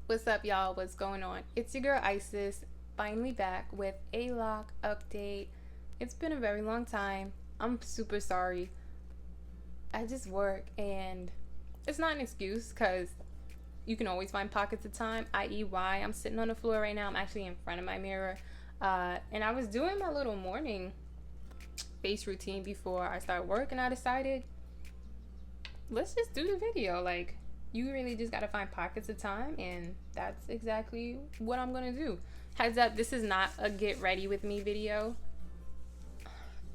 What's up, y'all? What's going on? It's your girl Isis, finally back with a LOCS update. It's been a very long time. I'm super sorry. I just work, and it's not an excuse because you can always find pockets of time, i.e. why I'm sitting on the floor right now. I'm actually in front of my mirror, and I was doing my little morning face routine before I start work, and I decided, let's just do the video. Like, you really just gotta find pockets of time, and that's exactly what I'm gonna do. Heads up, this is not a get ready with me video,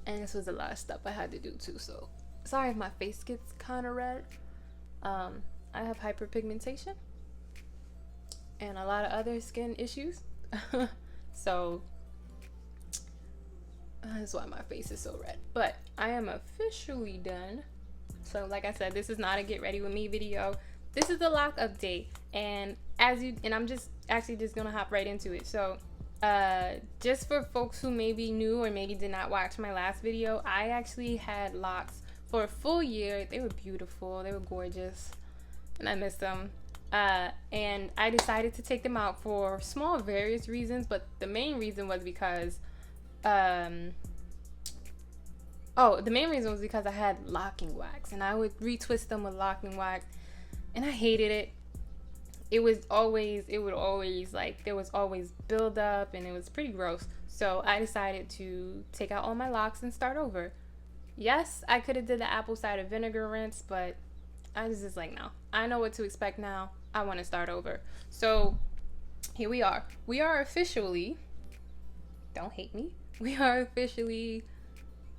and this was a lot of stuff I had to do too, so sorry if my face gets kind of red. I have hyperpigmentation and a lot of other skin issues so that's why my face is so red, but I am officially done. So like I said, this is not a get ready with me video. This is the LOCS update, and I'm just gonna hop right into it. So just for folks who maybe knew or maybe did not watch my last video, I actually had LOCS for a full year. They were beautiful, they were gorgeous, and I missed them. And I decided to take them out for small various reasons, but the main reason was because I had locking wax, and I would retwist them with locking wax, and I hated it. It would always like, there was always buildup, and it was pretty gross. So I decided to take out all my locks and start over. Yes, I could have did the apple cider vinegar rinse, but I was just like, no, I know what to expect now. I want to start over. So here we are. We are officially, don't hate me, we are officially,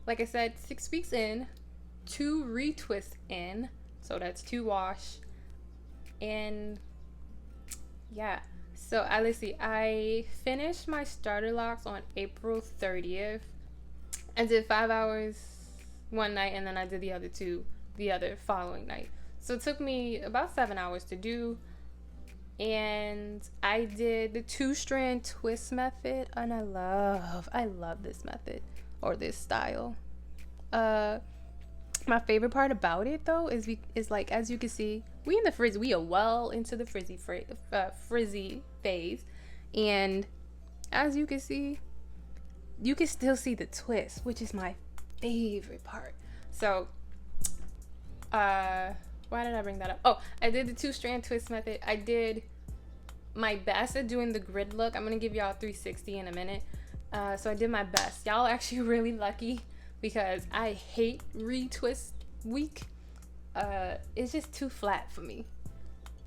like I said, 6 weeks in, 2 retwists in, so that's 2 wash, and yeah. So let's see, I finished my starter locks on April 30th. I did 5 hours one night, and then I did the other 2 the other following night. So it took me about 7 hours to do, and I did the 2-strand twist method, and I love this method or this style. My favorite part about it though is like, as you can see, we are well into the frizzy phase, and as you can see, you can still see the twist, which is my favorite part. So why did I bring that up? Oh, I did the 2-strand twist method. I did my best at doing the grid look. I'm gonna give y'all 360 in a minute. So I did my best. Y'all are actually really lucky, because I hate retwist week. It's just too flat for me.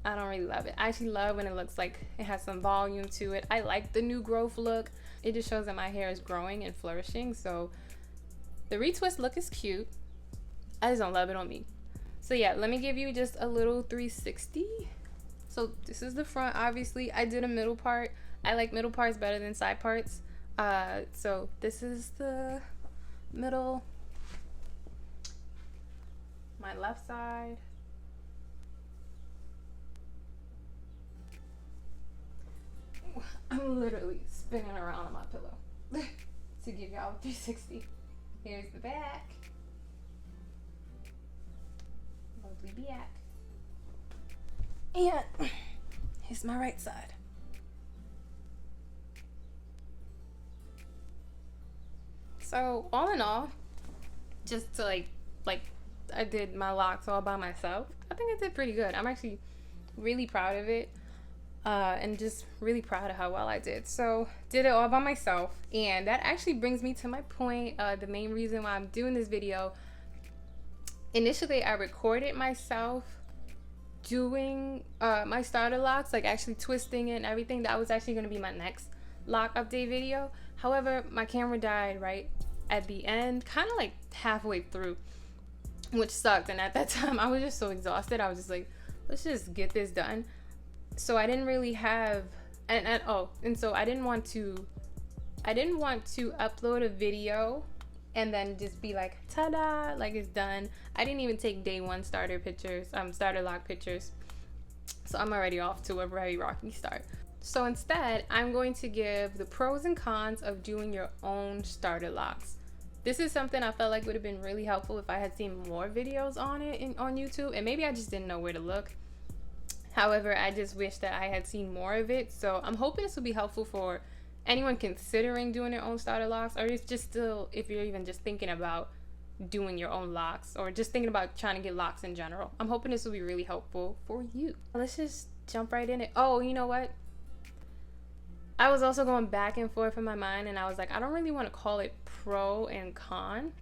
I don't really love it. I actually love when it looks like it has some volume to it. I like the new growth look. It just shows that my hair is growing and flourishing. So the retwist look is cute. I just don't love it on me. So yeah, let me give you just a little 360. So this is the front. Obviously, I did a middle part. I like middle parts better than side parts. So this is the middle, my left side, I'm literally spinning around on my pillow to give y'all a 360. Here's the back, lovely back, and here's my right side. So all in all, just to like I did my locks all by myself. I think I did pretty good. I'm actually really proud of it, and just really proud of how well I did. So did it all by myself, and that actually brings me to my point. The main reason why I'm doing this video. Initially, I recorded myself doing my starter locks, like actually twisting it and everything. That was actually going to be my next lock update video. However, my camera died right at the end, kind of like halfway through, which sucked. And at that time I was just so exhausted. I was just like, let's just get this done. So I didn't really have and so I didn't want to upload a video and then just be like, ta-da, like it's done. I didn't even take day one starter lock pictures. So I'm already off to a very rocky start. So instead, I'm going to give the pros and cons of doing your own starter locks. This is something I felt like would have been really helpful if I had seen more videos on it on YouTube, and maybe I just didn't know where to look. However, I just wish that I had seen more of it. So I'm hoping this will be helpful for anyone considering doing their own starter locks, or if you're even just thinking about doing your own locks, or just thinking about trying to get locks in general. I'm hoping this will be really helpful for you. Let's just jump right in it. Oh, you know what? I was also going back and forth in my mind, and I was like, I don't really want to call it pro and con.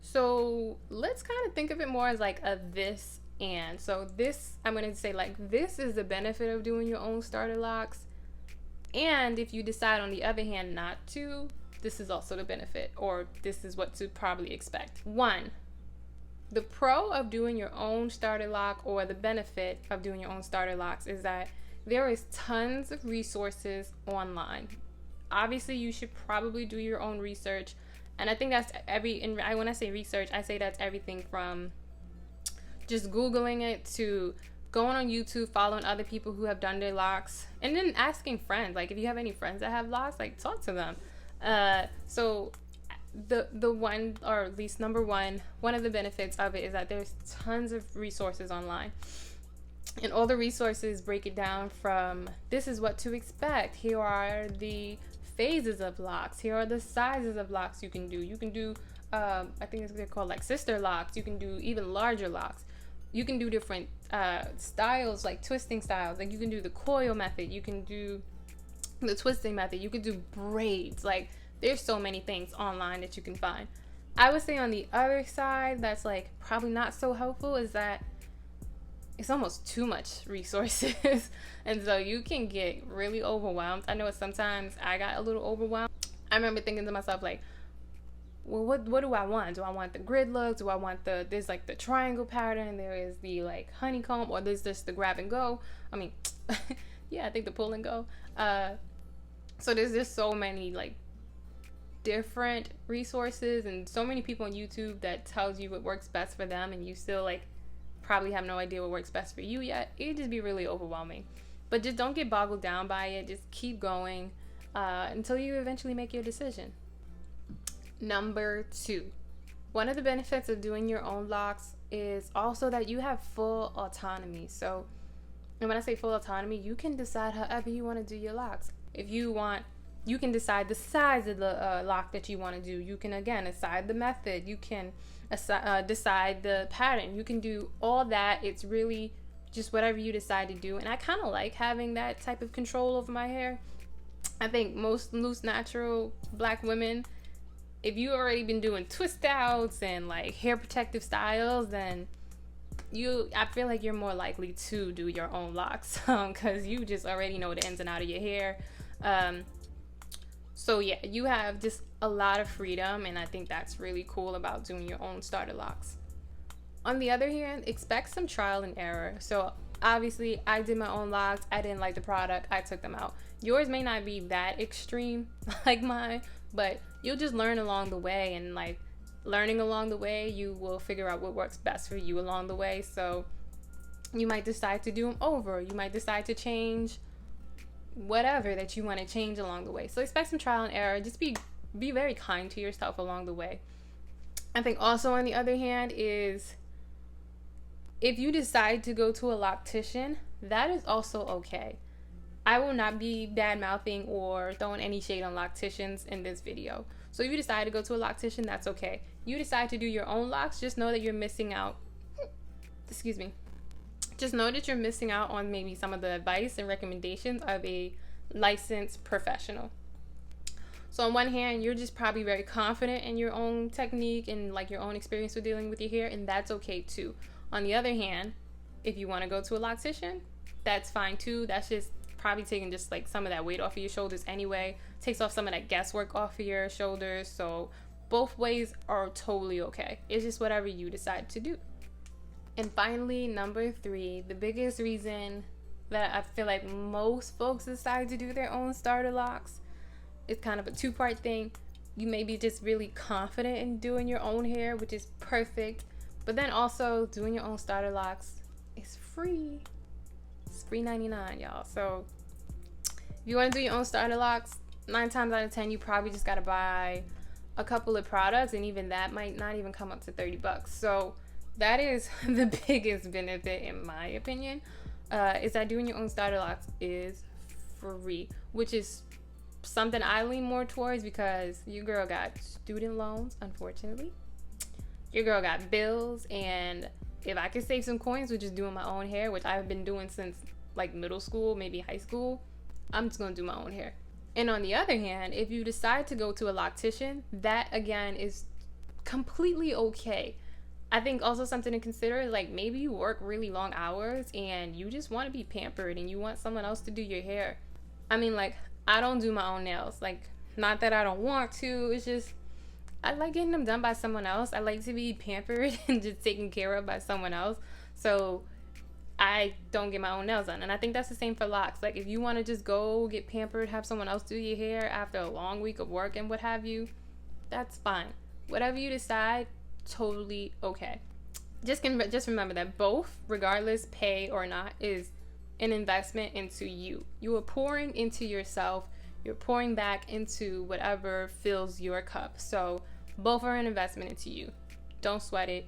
So let's kind of think of it more as like a this and. So this, I'm going to say like, this is the benefit of doing your own starter locks. And if you decide on the other hand not to, this is also the benefit, or this is what to probably expect. 1, the pro of doing your own starter lock, or the benefit of doing your own starter locks, is that there is tons of resources online. Obviously, you should probably do your own research. And I think that's when I say research, I say that's everything from just Googling it to going on YouTube, following other people who have done their locks, and then asking friends. Like if you have any friends that have locks, like talk to them. So the one, or at least number one of the benefits of it is that there's tons of resources online. And all the resources break it down from, this is what to expect. Here are the phases of locks. Here are the sizes of locks you can do. You can do, I think they're called like sister locks. You can do even larger locks. You can do different styles, like twisting styles. Like you can do the coil method. You can do the twisting method. You can do braids. Like there's so many things online that you can find. I would say on the other side, that's like probably not so helpful, is that it's almost too much resources. And so you can get really overwhelmed. I know sometimes I got a little overwhelmed. I remember thinking to myself like, well, what do I want? Do I want the grid look? Do I want there's like the triangle pattern, there is the like honeycomb, or there's just the grab and go? I mean, yeah, I think the pull and go. So there's just so many like different resources and so many people on YouTube that tells you what works best for them, and you still like probably have no idea what works best for you yet. It'd just be really overwhelming. But just don't get boggled down by it. Just keep going until you eventually make your decision. Number 2, one of the benefits of doing your own locks is also that you have full autonomy. So, and when I say full autonomy, you can decide however you want to do your locks. If you want, you can decide the size of the lock that you want to do. You can, again, decide the method. You can decide the pattern. You can do all that. It's really just whatever you decide to do. And I kind of like having that type of control over my hair. I think most loose, natural black women, if you already been doing twist outs and like hair protective styles, then I feel like you're more likely to do your own locks because you just already know the ins and out of your hair. So yeah, you have just a lot of freedom, and I think that's really cool about doing your own starter locks. On the other hand, expect some trial and error. So obviously I did my own locks. I didn't like the product. I took them out. Yours may not be that extreme like mine, but you'll just learn along the way, and like learning along the way, you will figure out what works best for you along the way. So you might decide to do them over. You might decide to change whatever that you want to change along the way. So expect some trial and error. Just be very kind to yourself along the way. I think also on the other hand is, if you decide to go to a loctician, that is also okay. I will not be bad mouthing or throwing any shade on locticians in this video. So if you decide to go to a loctician, that's okay. You decide to do your own locks, just know that you're missing out. Excuse me. Just know that you're missing out on maybe some of the advice and recommendations of a licensed professional. So on one hand, you're just probably very confident in your own technique and like your own experience with dealing with your hair, and that's okay too. On the other hand, If you want to go to a loctician, that's fine too. That's just probably taking just like some of that weight off of your shoulders anyway. Takes off some of that guesswork off of your shoulders. So both ways are totally okay. It's just whatever you decide to do. And finally, number 3, the biggest reason that I feel like most folks decide to do their own starter locks, it's kind of a 2-part thing. You may be just really confident in doing your own hair, which is perfect. But then also doing your own starter locks is free. It's free 99, y'all. So if you want to do your own starter locks, 9 times out of 10, you probably just got to buy a couple of products, and even that might not even come up to $30. So that is the biggest benefit, in my opinion, is that doing your own starter locks is free, which is something I lean more towards because your girl got student loans, unfortunately. Your girl got bills, and if I could save some coins with just doing my own hair, which I've been doing since like middle school, maybe high school, I'm just gonna do my own hair. And on the other hand, if you decide to go to a loctician, that again is completely okay. I think also something to consider, like maybe you work really long hours and you just want to be pampered and you want someone else to do your hair. I mean, like, I don't do my own nails. Like, not that I don't want to, it's just I like getting them done by someone else. I like to be pampered and just taken care of by someone else. So I don't get my own nails done. And I think that's the same for locks. Like, if you want to just go get pampered, have someone else do your hair after a long week of work and what have you, that's fine. Whatever you decide, totally okay. Just remember that both, regardless pay or not, is an investment into you. You are pouring into yourself. You're pouring back into whatever fills your cup. So both are an investment into you. Don't sweat it.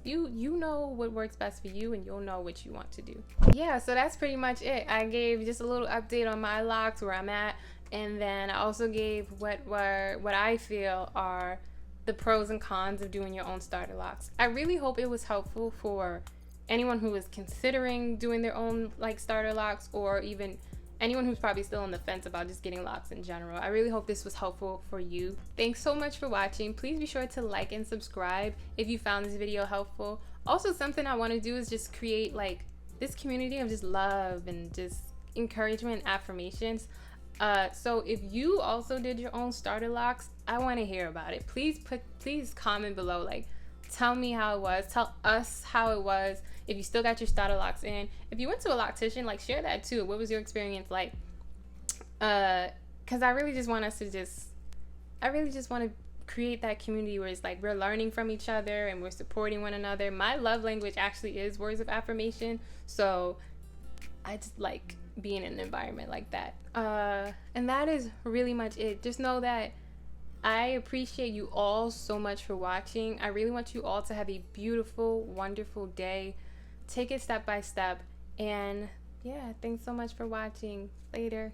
You know what works best for you, and you'll know what you want to do. Yeah, so that's pretty much it. I gave just a little update on my locks, where I'm at, and then I also gave what I feel are the pros and cons of doing your own starter locks. I really hope it was helpful for anyone who is considering doing their own like starter locks, or even anyone who's probably still on the fence about just getting locks in general. I really hope this was helpful for you. Thanks so much for watching. Please be sure to like and subscribe if you found this video helpful. Also, something I want to do is just create like this community of just love and just encouragement and affirmations. So if you also did your own starter locks, I want to hear about it. Please comment below. Like, tell me how it was. Tell us how it was. If you still got your starter locks in. If you went to a loctician, like, share that too. What was your experience like? Because I really just want to create that community where it's like we're learning from each other and we're supporting one another. My love language actually is words of affirmation. So I just like being in an environment like that. And that is really much it. Just know that I appreciate you all so much for watching. I really want you all to have a beautiful, wonderful day. Take it step by step. And yeah, thanks so much for watching. Later.